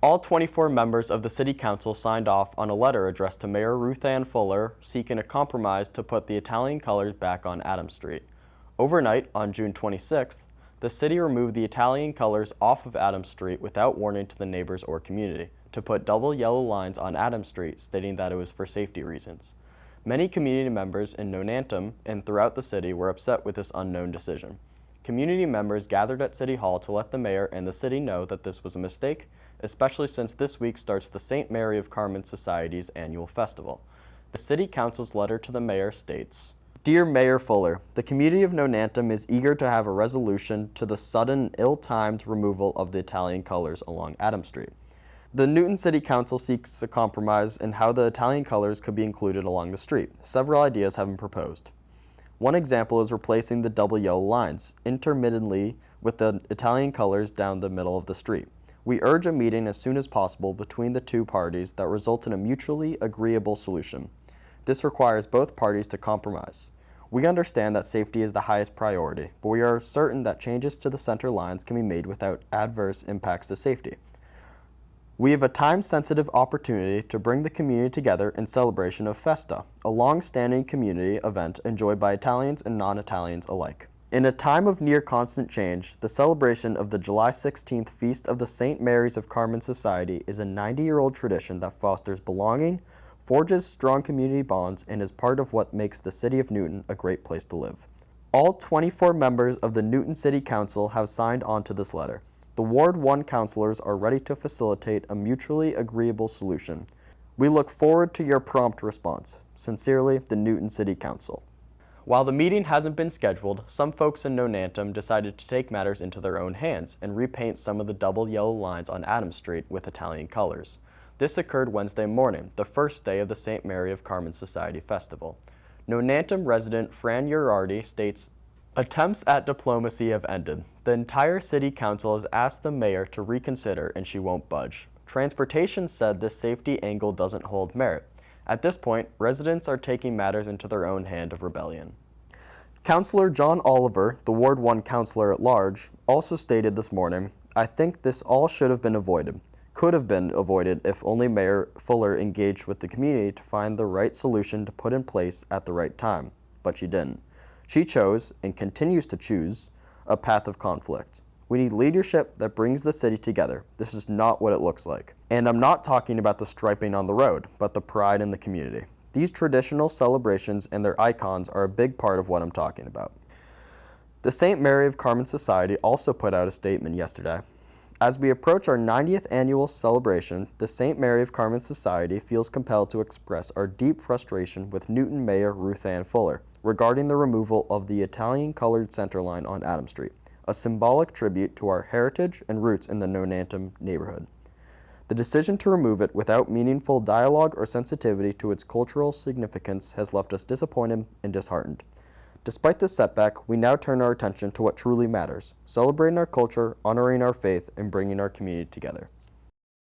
All 24 members of the City Council signed off on a letter addressed to Mayor Ruthanne Fuller seeking a compromise to put the Italian colors back on Adams Street. Overnight, on June 26th, the city removed the Italian colors off of Adams Street without warning to the neighbors or community, to put double yellow lines on Adams Street, stating that it was for safety reasons. Many community members in Nonantum and throughout the city were upset with this unknown decision. Community members gathered at City Hall to let the mayor and the city know that this was a mistake, especially since this week starts the St. Mary of Carmen Society's annual festival. The City Council's letter to the mayor states, "Dear Mayor Fuller, the community of Nonantum is eager to have a resolution to the sudden, ill-timed removal of the Italian colors along Adams Street. The Newton City Council seeks a compromise in how the Italian colors could be included along the street. Several ideas have been proposed. One example is replacing the double yellow lines intermittently with the Italian colors down the middle of the street. We urge a meeting as soon as possible between the two parties that results in a mutually agreeable solution. This requires both parties to compromise. We understand that safety is the highest priority, but we are certain that changes to the center lines can be made without adverse impacts to safety. We have a time-sensitive opportunity to bring the community together in celebration of Festa, a long-standing community event enjoyed by Italians and non-Italians alike. In a time of near constant change, the celebration of the July 16th Feast of the St. Mary's of Carmen Society is a 90-year-old tradition that fosters belonging, forges strong community bonds, and is part of what makes the city of Newton a great place to live." All 24 members of the Newton City Council have signed on to this letter. The Ward 1 councilors are ready to facilitate a mutually agreeable solution. We look forward to your prompt response. Sincerely, the Newton City Council. While the meeting hasn't been scheduled, some folks in Nonantum decided to take matters into their own hands and repaint some of the double yellow lines on Adams Street with Italian colors. This occurred Wednesday morning, the first day of the St. Mary of Carmen Society Festival. Nonantum resident Fran Urardi states, "Attempts at diplomacy have ended. The entire city council has asked the mayor to reconsider and she won't budge. Transportation said this safety angle doesn't hold merit. At this point, residents are taking matters into their own hand of rebellion." Councillor John Oliver, the Ward 1 councillor at large, also stated this morning, "I think this all should have been avoided. Could have been avoided if only Mayor Fuller engaged with the community to find the right solution to put in place at the right time, but she didn't. She chose, and continues to choose, a path of conflict. We need leadership that brings the city together. This is not what it looks like. And I'm not talking about the striping on the road, but the pride in the community. These traditional celebrations and their icons are a big part of what I'm talking about." The St. Mary of Carmen Society also put out a statement yesterday. "As we approach our 90th annual celebration, the St. Mary of Carmen Society feels compelled to express our deep frustration with Newton Mayor Ruthanne Fuller regarding the removal of the Italian-colored center line on Adams Street, a symbolic tribute to our heritage and roots in the Nonantum neighborhood. The decision to remove it without meaningful dialogue or sensitivity to its cultural significance has left us disappointed and disheartened. Despite this setback, we now turn our attention to what truly matters, celebrating our culture, honoring our faith, and bringing our community together."